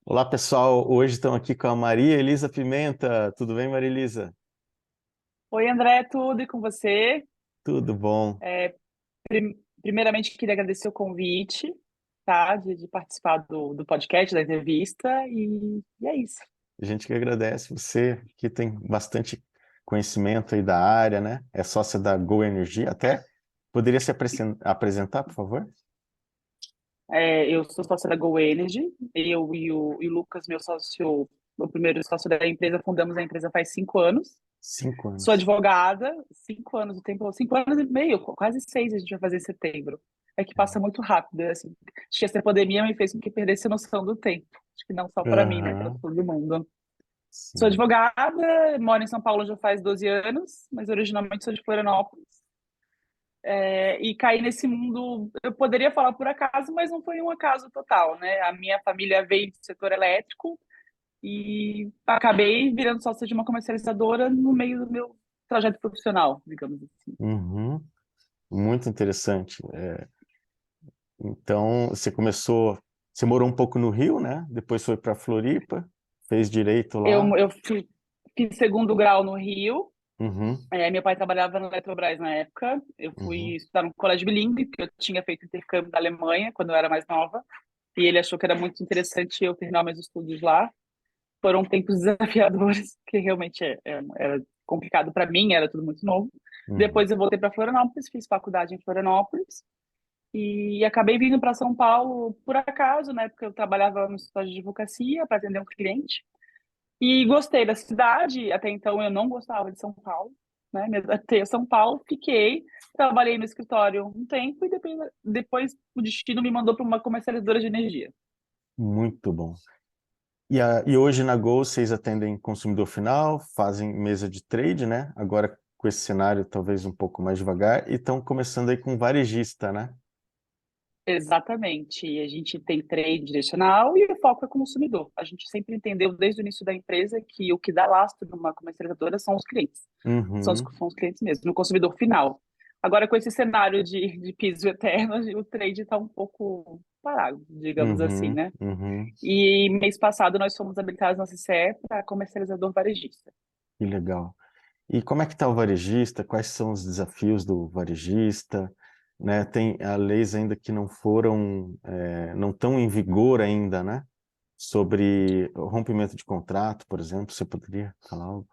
Olá, pessoal. Hoje estamos aqui com a Maria Elisa Pimenta. Tudo bem, Maria Elisa? Oi, André, tudo e com você? Tudo bom. Primeiramente, queria agradecer o convite, tá? De participar do podcast, da entrevista, e é isso. A gente que agradece. Você que tem bastante conhecimento aí da área, né? É sócia da Go Energia até. Poderia se apresentar, por favor? Eu sou sócia da Go Energy, eu e o Lucas, meu sócio, o primeiro sócio da empresa, fundamos a empresa faz 5 anos. 5 anos. Sou advogada, 5 anos, o tempo, 5 anos e meio, quase seis a gente vai fazer em setembro. É que passa muito rápido, assim. Acho que essa pandemia me fez com que perdesse a noção do tempo. Acho que não só para mim, né? Para Aham, todo mundo. Sou sim. advogada, moro em São Paulo já faz 12 anos, mas originalmente sou de Florianópolis. E caí nesse mundo, eu poderia falar por acaso, mas não foi um acaso total, né? A minha família veio do setor elétrico e acabei virando sócia de uma comercializadora no meio do meu trajeto profissional, digamos assim. Uhum. Muito interessante. Então, você morou um pouco no Rio, né? Depois foi para Floripa, fez direito lá. Eu fiz segundo grau no Rio. Uhum, Meu pai trabalhava na Eletrobras na época. Eu fui uhum. estudar no colégio bilíngue, porque eu tinha feito intercâmbio da Alemanha quando eu era mais nova. E ele achou que era muito interessante eu terminar meus estudos lá. Foram tempos desafiadores, que realmente era complicado para mim, era tudo muito novo. Uhum. Depois eu voltei para Florianópolis, fiz faculdade em Florianópolis e acabei vindo para São Paulo por acaso, né? Porque eu trabalhava no escritório de advocacia para atender um cliente. E gostei da cidade, até então eu não gostava de São Paulo, né? Me adaptei a São Paulo, fiquei, trabalhei no escritório um tempo e depois o destino me mandou para uma comercializadora de energia. Muito bom. E hoje na Gol vocês atendem consumidor final, fazem mesa de trade, né? Agora com esse cenário talvez um pouco mais devagar, e estão começando aí com varejista, né? Exatamente. E a gente tem trade direcional e o foco é consumidor. A gente sempre entendeu desde o início da empresa que o que dá lastro numa comercializadora são os clientes. Uhum, São os clientes mesmo, no consumidor final. Agora, com esse cenário de piso eterno, o trade está um pouco parado, digamos assim, uhum, né? uhum. E mês passado nós fomos habilitados na CCE para comercializador varejista. Que legal. E como é que está o varejista? Quais são os desafios do varejista? Né? Tem leis ainda que não foram, não estão em vigor ainda, né? Sobre o rompimento de contrato, por exemplo, você poderia falar algo?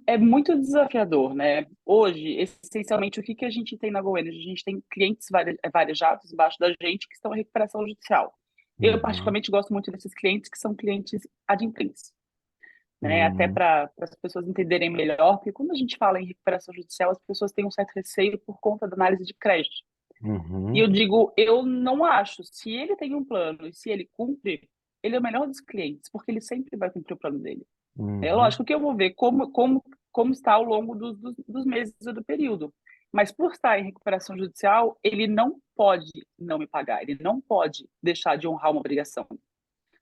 É muito desafiador, né? Hoje, essencialmente, o que a gente tem na GoEnergy? A gente tem clientes varejados embaixo da gente que estão em recuperação judicial. Eu, Uhum, particularmente, gosto muito desses clientes que são clientes adimplentes, né? Até uhum, para as pessoas entenderem melhor, porque quando a gente fala em recuperação judicial, as pessoas têm um certo receio por conta da análise de crédito. E uhum, eu digo, eu não acho. Se ele tem um plano e se ele cumpre, ele é o melhor dos clientes, porque ele sempre vai cumprir o plano dele. É uhum, lógico que eu vou ver como está ao longo dos meses ou do período. Mas por estar em recuperação judicial, ele não pode não me pagar, ele não pode deixar de honrar uma obrigação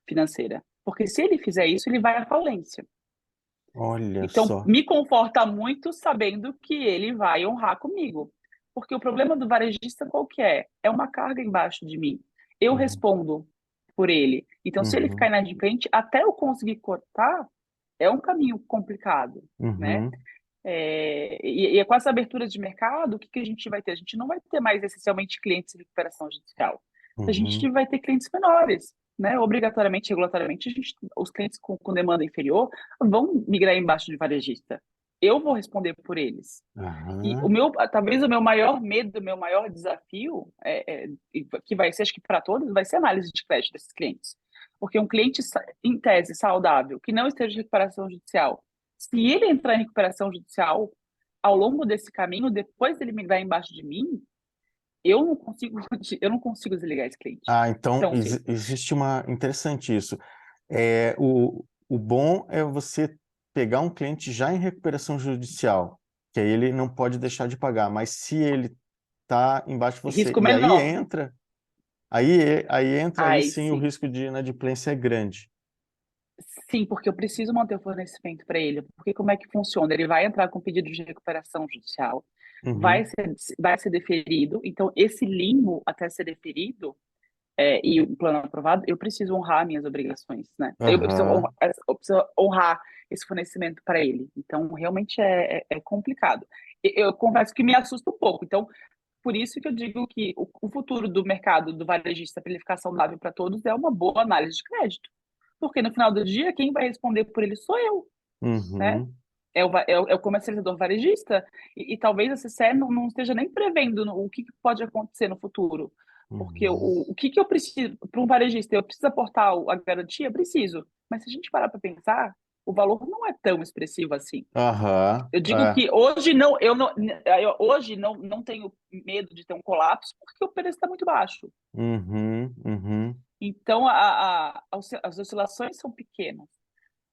financeira. Porque se ele fizer isso, ele vai à falência. olha Então, só. me conforta muito sabendo que ele vai honrar comigo. Porque o problema do varejista qual que é? É uma carga embaixo de mim. Eu Uhum, respondo por ele. Então, se ele ficar uhum, inadimplente, até eu conseguir cortar, é um caminho complicado, né? uhum, E com essa abertura de mercado, o que a gente vai ter? A gente não vai ter mais essencialmente clientes em recuperação judicial. A gente uhum, vai ter clientes menores, né? Obrigatoriamente, regulatoriamente, os clientes com demanda inferior vão migrar embaixo de varejista. Eu vou responder por eles. E aham, talvez o meu maior medo, o meu maior desafio, que vai ser, acho que para todos, vai ser a análise de crédito desses clientes. Porque um cliente, em tese, saudável, que não esteja em recuperação judicial, se ele entrar em recuperação judicial, ao longo desse caminho, depois dele migrar embaixo de mim, eu não consigo, eu não consigo desligar esse cliente. Ah, então Então, se, existe uma interessante isso. O bom é você pegar um cliente já em recuperação judicial, que aí ele não pode deixar de pagar, mas se ele está embaixo de você risco e aí menor. entra, aí Aí sim o sim. risco de inadimplência é grande. Sim, porque eu preciso manter o fornecimento para ele. Porque como é que funciona? Ele vai entrar com pedido de recuperação judicial, Uhum, vai ser deferido. Então, esse limbo até ser deferido, e o plano aprovado, eu preciso honrar minhas obrigações, né? Aham. Eu preciso honrar esse fornecimento para ele. Então, realmente é complicado. Eu confesso que me assusta um pouco. Então, por isso que eu digo que o futuro do mercado do varejista para ele ficar saudável para todos é uma boa análise de crédito. Porque no final do dia, quem vai responder por ele sou eu, né? Uhum. É o comercializador varejista, e talvez a CCE não esteja nem prevendo o que pode acontecer no futuro. Porque Uhum. o que eu preciso, para um varejista, eu preciso aportar a garantia? Preciso. Mas se a gente parar para pensar, o valor não é tão expressivo assim. Aham. Eu digo É. que hoje não tenho medo de ter um colapso, porque o preço está muito baixo. Uhum. Uhum. Então, as oscilações são pequenas.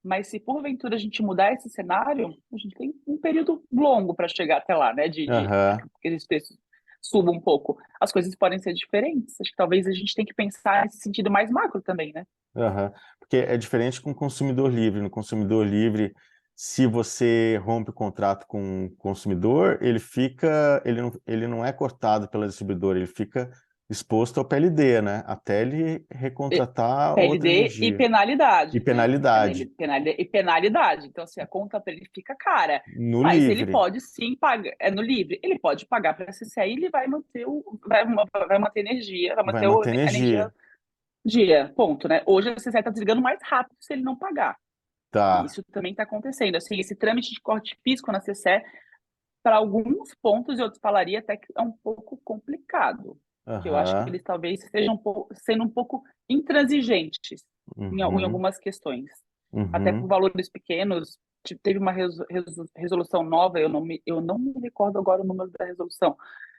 Mas se porventura a gente mudar esse cenário, a gente tem um período longo para chegar até lá, né? De Aham. que esse preço suba um pouco. As coisas podem ser diferentes. Acho que talvez a gente tenha que pensar nesse sentido mais macro também, né? Aham. Porque é diferente com o consumidor livre. No consumidor livre, se você rompe o contrato com o consumidor, ele não é cortado pela distribuidora, ele fica exposto ao PLD, né? Até ele recontratar outra PLD e energia. E penalidade, né? penalidade Penalidade e penalidade. Então, assim, a conta para ele fica cara, no mas ele livre. pode sim pagar, é no livre, ele pode pagar para a CCE e ele vai manter vai manter energia, vai Vai manter manter a energia energia. dia, ponto, né? Hoje a CCE está desligando mais rápido se ele não pagar. E Tá. isso também está acontecendo. Assim, esse trâmite de corte físico na CCE, para alguns pontos, eu falaria até que é um pouco complicado. Que eu acho que Aham. eles talvez estejam sendo um pouco intransigentes em Uhum. algumas questões. Até por Uhum. valores pequenos, teve uma resolução nova, eu não me recordo agora o número da resolução,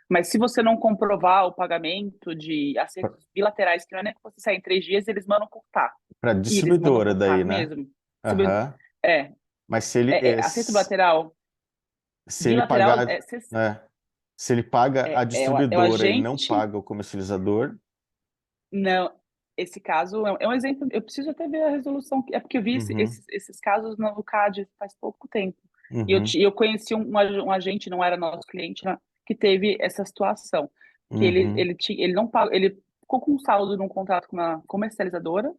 mas se você não comprovar o pagamento de acertos bilaterais, que não é nem que você sair em 3 dias, eles mandam cortar. Para E eles mandam distribuidora cortar daí, né? mesmo. Aham. É, Mas se ele, acerto bilateral, se ele bilateral pagar, né? Se ele paga a é o distribuidora e não agente. paga o comercializador. Não, esse caso é um exemplo. Eu preciso até ver a resolução, é porque eu vi Uhum. esses casos no CAD faz pouco tempo. E Uhum. eu conheci um agente, não era nosso cliente, né, que teve essa situação, que Uhum. ele não paga, ele ficou com um saldo num contrato com uma comercializadora,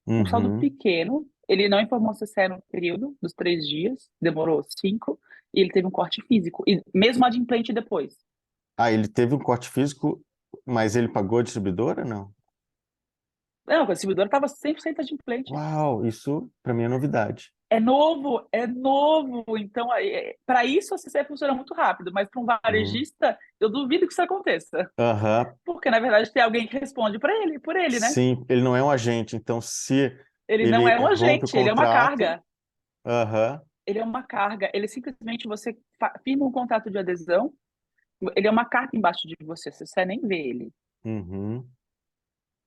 um saldo Uhum. pequeno. Ele não informou se era no período dos 3 dias, demorou 5, e ele teve um corte físico, e mesmo adimplente depois. Ah, ele teve um corte físico, mas ele pagou a distribuidora? Não. Não, o distribuidor estava 100% adimplente. Uau, isso para mim é novidade. É novo, é novo. Então, para isso a CCE funciona muito rápido, mas para um Uhum. varejista, eu duvido que isso aconteça. Aham. Porque, na verdade, tem alguém que responde para ele, por ele, né? Sim, ele não é um agente, então se Ele não ele é um rompe o agente, ele é uma contrato, carga. aham. Ele é uma carga. Ele simplesmente, você firma um contrato de adesão, ele é uma carta embaixo de você, você nem vê ele. Uhum.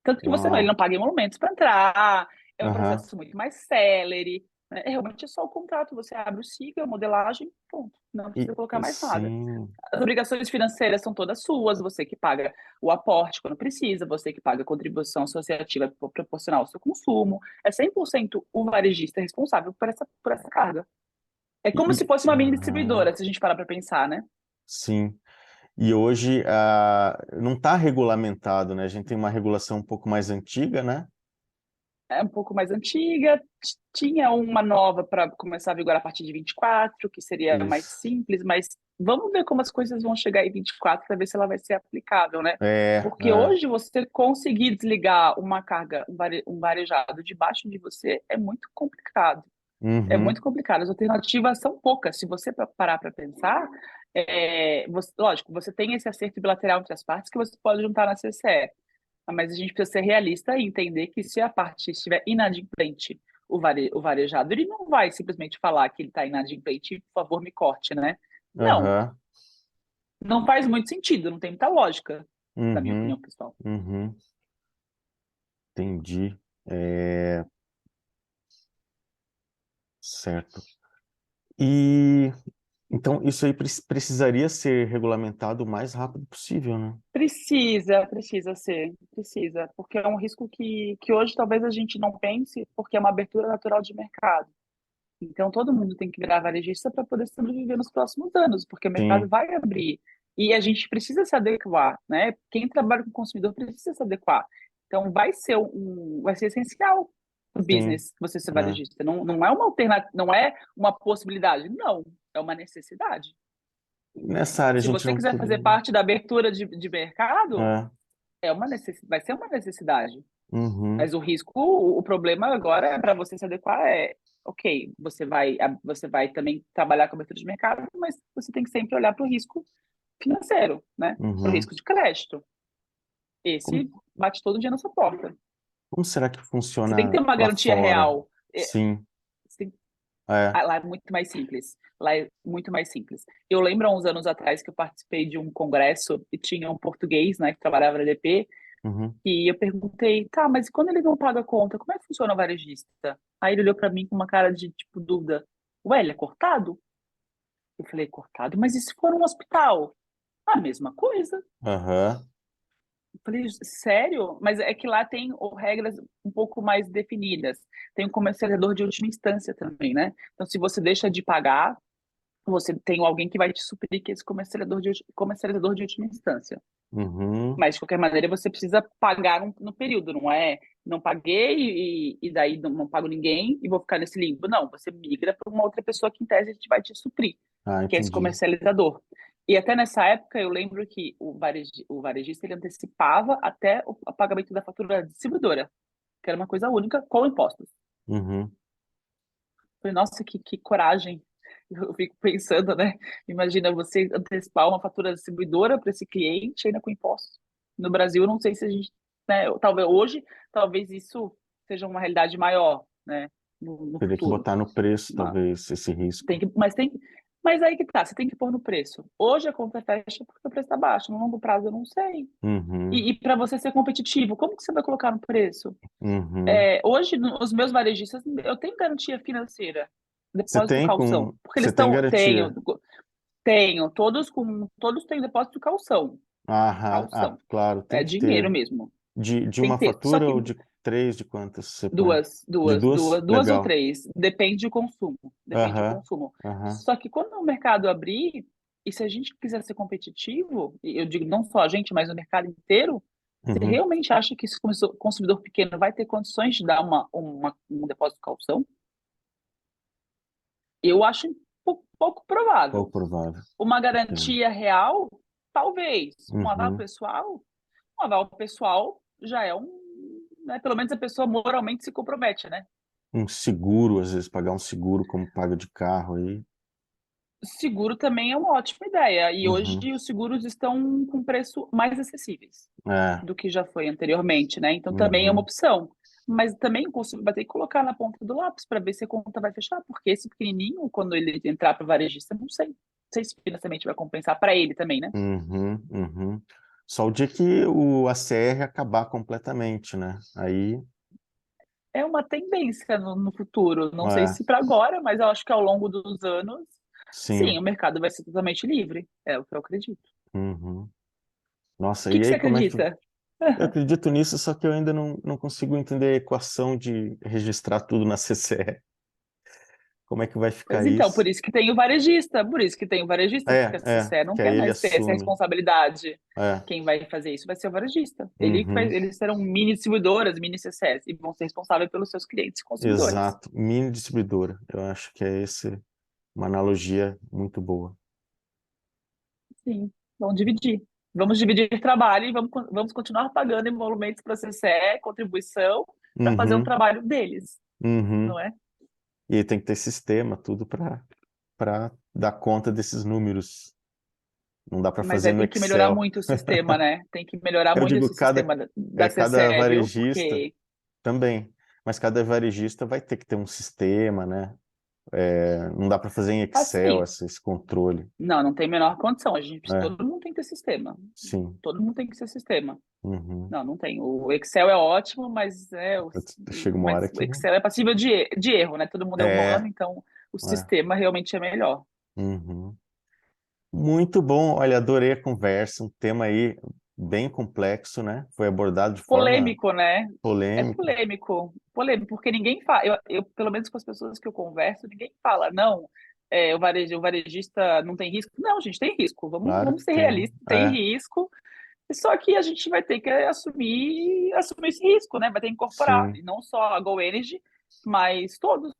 Tanto que ele Uau. não paga emolumentos para entrar, é um Aham. processo muito mais célere, né? Realmente é só o contrato, você abre o SIGA, a modelagem, ponto. Não precisa colocar mais nada. Sim. As obrigações financeiras são todas suas, você que paga o aporte quando precisa, você que paga a contribuição associativa proporcional ao seu consumo. É 100% o varejista responsável por essa carga. É como se fosse uma mini Aham. distribuidora, se a gente parar para pensar, né? Sim. E hoje não está regulamentado, né? A gente tem uma regulação um pouco mais antiga, né? É um pouco mais antiga, tinha uma nova para começar a vigorar a partir de 24, que seria mais Isso. simples, mas vamos ver como as coisas vão chegar em 24 para ver se ela vai ser aplicável, né? É, Porque é. hoje você conseguir desligar uma carga, um varejado debaixo de você é muito complicado. É Uhum. muito complicado. As alternativas são poucas. Se você parar para pensar, lógico, você tem esse acerto bilateral entre as partes que você pode juntar na CCE. Mas a gente precisa ser realista e entender que se a parte estiver inadimplente, o varejado, ele não vai simplesmente falar que ele está inadimplente e, por favor, me corte, né? Não, Aham. não faz muito sentido, não tem muita lógica, na minha Uhum. opinião, pessoal. Uhum. Entendi. É, certo. E então isso aí precisaria ser regulamentado o mais rápido possível, né? Precisa ser, precisa, porque é um risco que hoje talvez a gente não pense, porque é uma abertura natural de mercado. Então, todo mundo tem que virar varejista para poder sobreviver nos próximos anos, porque o mercado Sim. vai abrir. E a gente precisa se adequar, né? Quem trabalha com o consumidor precisa se adequar. Então, vai ser essencial no sim, business você ser é, varejista. Não, não é uma alternativa, não é uma possibilidade. Não, é uma necessidade. nessa área a Se gente você não quiser fazer poderia. parte da abertura de mercado, É, vai ser uma necessidade. uhum, Mas o risco, o problema agora é para você se adequar ok, você vai também trabalhar com abertura de mercado, mas você tem que sempre olhar para o risco financeiro, né? Para o uhum. risco de crédito. Como, Esse bate todo dia na sua porta. como será que Você tem que ter funciona uma lá garantia fora? real. Sim, Você tem- é, Lá é muito mais simples. Lá é muito mais simples. Eu lembro há uns anos atrás que eu participei de um congresso e tinha um português, né, que trabalhava na EDP, uhum, e eu perguntei, tá, mas quando ele não paga a conta, como é que funciona o varejista? Aí ele olhou para mim com uma cara de, tipo, dúvida. Ué, ele é cortado? Eu falei, cortado? Mas e se for um hospital? A mesma coisa. aham, Eu falei, sério? Mas é que lá tem regras um pouco mais definidas. Tem um comercializador de última instância também, né? Então, se você deixa de pagar, você tem alguém que vai te suprir, que é esse comercializador de última instância. uhum, Mas, de qualquer maneira, você precisa pagar no período, não é? Não paguei e daí não pago ninguém e vou ficar nesse limbo. Não, você migra para uma outra pessoa que, em tese, a gente vai te suprir, ah, que é esse entendi, comercializador. E até nessa época, eu lembro que o varejista ele antecipava até o pagamento da fatura da distribuidora, que era uma coisa única, com impostos. uhum, Falei, nossa, que coragem. Eu fico pensando, né? Imagina você antecipar uma fatura distribuidora para esse cliente, ainda com impostos. No Brasil, não sei se a gente, né? Talvez hoje, talvez isso seja uma realidade maior, né? No teria que futuro. botar no preço, Mas talvez, esse risco, mas aí que tá, você tem que pôr no preço. Hoje a conta fecha porque o preço está baixo. No longo prazo, eu não sei. uhum, E para você ser competitivo, como que você vai colocar no preço? uhum. Hoje, os meus varejistas, eu tenho garantia financeira, depósito calção, porque eles Você tem estão, garantia? todos têm depósito calção, Aham, ah, calção, claro, tem é que dinheiro ter. mesmo, De tem uma que ter, só fatura que ou de três, de quantas você põe? De duas ou Legal. três, depende do Aham, consumo. aham, Só que quando o mercado abrir, e se a gente quiser ser competitivo, e eu digo não só a gente, mas o mercado inteiro, você uhum. realmente acha que esse consumidor pequeno vai ter condições de dar um depósito calção? Eu acho pouco provável. Pouco provável. Uma É. garantia real, talvez. Uhum. Um aval pessoal já é né, pelo menos a pessoa moralmente se compromete, né? Um seguro, às vezes pagar um seguro como paga de carro aí. Seguro também é uma ótima ideia. E hoje Uhum. os seguros estão com preço mais acessíveis É. do que já foi anteriormente, né? Então também é uma Uhum. opção. Mas também o consumidor vai ter que colocar na ponta do lápis para ver se a conta vai fechar, porque esse pequenininho, quando ele entrar para o varejista, não sei se financeiramente vai compensar para ele também, né? Uhum. Uhum. Só o dia que o ACR acabar completamente, né? Aí, É uma tendência no futuro. Não sei é, se para agora, mas eu acho que ao longo dos anos, sim, sim. o mercado vai ser totalmente livre. É o que eu acredito. Uhum. Nossa, O e que aí você como é que... acredita? Eu acredito nisso, só que eu ainda não consigo entender a equação de registrar tudo na CCE. Como é que vai ficar Pois então, isso? por isso que tem o varejista, porque a CCE não Que aí quer ele mais ter essa assume. responsabilidade. É. Quem vai fazer isso vai ser o varejista. Uhum. Eles serão mini distribuidoras, mini CCS, e vão ser responsáveis pelos seus clientes e consumidores. Exato. Mini distribuidora. Eu acho que é esse uma analogia muito boa. Sim, vão dividir. Vamos dividir trabalho e vamos continuar pagando emolumentos para a CCE, contribuição, para fazer um Uhum. trabalho deles, Uhum. não é? E aí tem que ter sistema, tudo para dar conta desses números. Não dá para Mas fazer aí no tem que melhorar Excel. muito o sistema, né? Tem que melhorar Eu muito digo, esse sistema da cada CCE, viu? varejista Porque também, mas cada varejista vai ter que ter um sistema, né? Não dá para fazer em Excel assim, esse controle. não tem a menor condição. É, Todo mundo tem que ter sistema. sim. Todo mundo tem que ter sistema. Uhum. Não tem. O Excel é ótimo, Chega uma hora mas o que. Excel é passível de erro, né? Todo mundo é humano, É, então o é. sistema realmente é melhor. Uhum. Muito bom, olha, adorei a conversa, um tema aí bem complexo, né? Foi abordado de forma Polêmico, né? É polêmica. polêmico, porque ninguém fala, pelo menos com as pessoas que eu converso, ninguém fala, não, o varejista não tem risco. Não, gente, tem risco. Claro Vamos que ser tem. realistas, tem risco. Só que a gente vai ter que assumir esse risco, né? Vai ter que incorporar, Sim. e não só a Go Energy, mas todos.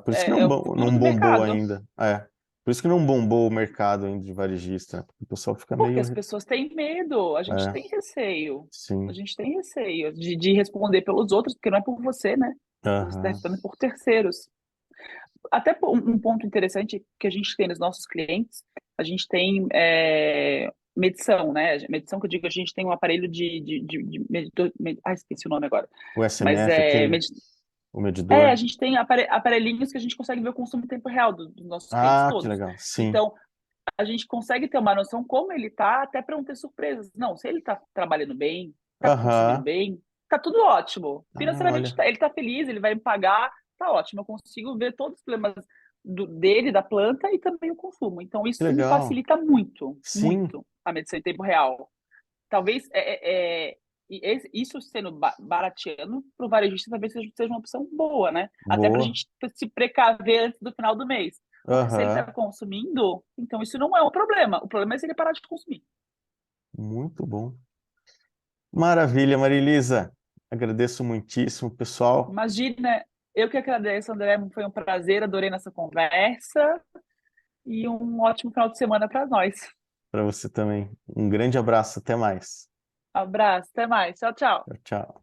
Por isso que É o futuro não do bombou mercado. ainda. Por isso que não bombou o mercado ainda de varejista, né? Porque o pessoal fica Porque meio. as pessoas têm medo, a gente É, tem receio. A sim. gente tem receio de responder pelos outros, porque não é por você, né? Você está Aham. respondendo por terceiros. Até um ponto interessante que a gente tem nos nossos clientes, a gente tem medição, né? Medição que eu digo, a gente tem um aparelho de medidor, esqueci o nome agora. O Mas SMF, o a medidor. gente tem aparelhinhos que a gente consegue ver o consumo em tempo real dos nossos clientes Ah, que todos. legal. Sim. Então, a gente consegue ter uma noção como ele tá, até para não ter surpresas. Não, se ele tá trabalhando bem, tá consumindo Aham. bem, tá tudo ótimo. Ah, Financeiramente, olha, ele tá feliz, ele vai me pagar, tá ótimo. Eu consigo ver todos os problemas dele, da planta e também o consumo. Então, que isso me legal. facilita muito, Sim, muito a medição em tempo real. Talvez isso sendo barateando para o varejista, talvez seja uma opção boa, né? Até para a boa. gente se precaver antes do final do mês. Porque se ele está Aham. consumindo, então isso não é um problema. O problema é se ele parar de consumir. Muito bom. Maravilha, Marilisa. Agradeço muitíssimo, pessoal. Imagina, eu que agradeço, André, foi um prazer, adorei nossa conversa e um ótimo final de semana para nós. Para você também. Um grande abraço. Até mais. Abraço, até mais. Tchau, tchau. Tchau, tchau.